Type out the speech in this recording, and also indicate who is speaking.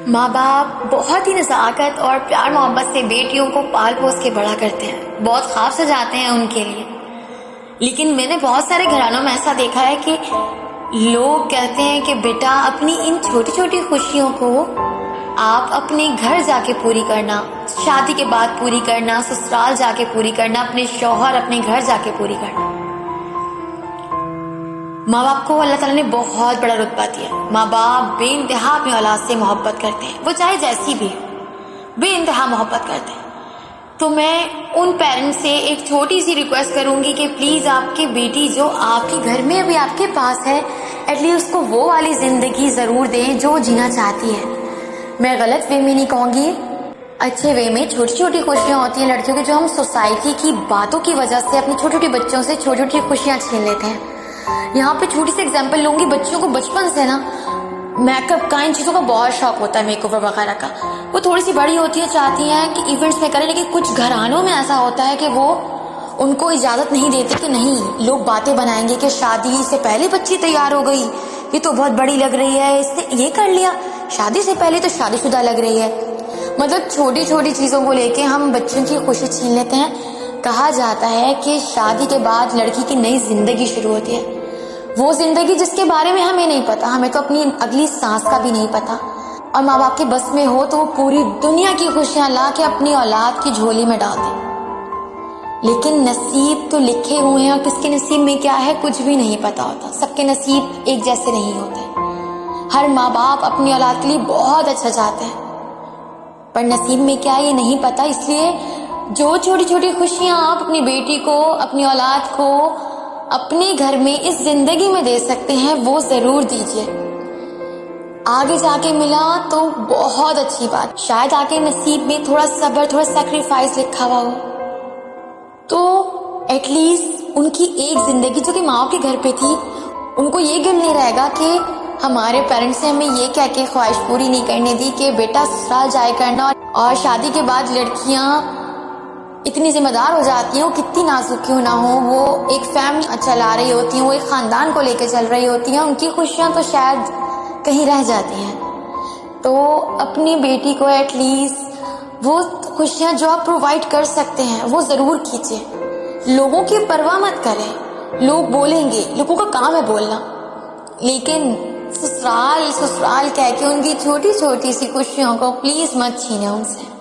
Speaker 1: ماں باپ بہت ہی نزاکت اور پیار محبت سے بیٹیوں کو پال پوس کے بڑا کرتے ہیں، بہت خواب سجاتے ہیں ان کے لیے. لیکن میں نے بہت سارے گھرانوں میں ایسا دیکھا ہے کہ لوگ کہتے ہیں کہ بیٹا اپنی ان چھوٹی چھوٹی خوشیوں کو آپ اپنے گھر جا کے پوری کرنا، شادی کے بعد پوری کرنا، سسرال جا کے پوری کرنا، اپنے شوہر اپنے گھر جا کے پوری کرنا. ماں باپ کو اللہ تعالیٰ نے بہت بڑا رتبہ دیا. ماں باپ بے انتہا اپنی اولاد سے محبت کرتے ہیں، وہ چاہے جیسی بھی ہو، بے انتہا محبت کرتے ہیں. تو میں ان پیرنٹس سے ایک چھوٹی سی ریکویسٹ کروں گی کہ پلیز آپ کی بیٹی جو آپ کے گھر میں ابھی آپ کے پاس ہے، ایٹ لیسٹ اس کو وہ والی زندگی ضرور دیں جو جینا چاہتی ہے. میں غلط وے میں نہیں کہوں گی، اچھے وے میں. چھوٹی چھوٹی خوشیاں ہوتی ہیں لڑکیوں کی جو ہم سوسائٹی کی باتوں کی وجہ سے اپنے چھوٹی چھوٹی بچوں سے چھوٹی چھوٹی خوشیاں چھین لیتے ہیں. یہاں پہ چھوٹی سی ایگزامپل لوں گی. بچوں کو بچپن سے نا میک اپ کا، ان چیزوں کا بہت شوق ہوتا ہے، میک اوور وغیرہ کا. وہ تھوڑی سی بڑی ہوتی ہے، چاہتی ہیں کہ ایونٹس میں کریں، لیکن کچھ گھرانوں میں ایسا ہوتا ہے کہ وہ ان کو اجازت نہیں دیتے کہ نہیں، لوگ باتیں بنائیں گے کہ شادی سے پہلے بچی تیار ہو گئی، یہ تو بہت بڑی لگ رہی ہے، اس نے یہ کر لیا، شادی سے پہلے تو شادی شدہ لگ رہی ہے. مطلب چھوٹی چھوٹی چیزوں کو لے کے ہم بچوں کی خوشی چھین لیتے ہیں. کہا جاتا ہے کہ شادی کے بعد لڑکی کی نئی زندگی شروع ہوتی ہے، وہ زندگی جس کے بارے میں ہمیں نہیں پتا، ہمیں تو اپنی اگلی سانس کا بھی نہیں پتا. اور ماں باپ کے بس میں ہو تو وہ پوری دنیا کی خوشیاں لا کے اپنی اولاد کی جھولی میں ڈال دیں. لیکن نصیب تو لکھے ہوئے ہیں، اور کس کے نصیب میں کیا ہے کچھ بھی نہیں پتا ہوتا. سب کے نصیب ایک جیسے نہیں ہوتے. ہر ماں باپ اپنی اولاد کے لیے بہت اچھا چاہتے ہیں، پر نصیب میں کیا ہے یہ نہیں پتا. اس لیے جو چھوٹی چھوٹی خوشیاں آپ اپنی بیٹی کو، اپنی اولاد کو اپنے گھر میں اس زندگی میں دے سکتے ہیں وہ ضرور دیجیے. آگے جا کے ملا تو بہت اچھی بات، شاید آگے نصیب میں تھوڑا صبر، تھوڑا سیکریفائس لکھا ہوا ہو، تو ایٹ لیسٹ ان کی ایک زندگی جو کہ ماں کے گھر پہ تھی، ان کو یہ گل نہیں رہے گا کہ ہمارے پیرنٹس نے ہمیں یہ کہہ کے خواہش پوری نہیں کرنے دی کہ بیٹا سسرال جائے کرنا. اور شادی کے بعد لڑکیاں اتنی ذمہ دار ہو جاتی ہیں، وہ کتنی نازک کیوں نہ ہو، وہ ایک فیملی چلا رہی ہوتی ہیں، وہ ایک خاندان کو لے کے چل رہی ہوتی ہیں، ان کی خوشیاں تو شاید کہیں رہ جاتی ہیں. تو اپنی بیٹی کو ایٹ لیسٹ وہ خوشیاں جو آپ پرووائڈ کر سکتے ہیں وہ ضرور کیجیے. لوگوں کی پرواہ مت کریں، لوگ بولیں گے، لوگوں کا کام ہے بولنا، لیکن سسرال سسرال کہہ کے ان کی چھوٹی چھوٹی سی خوشیوں کو پلیز مت چھینیں ان سے.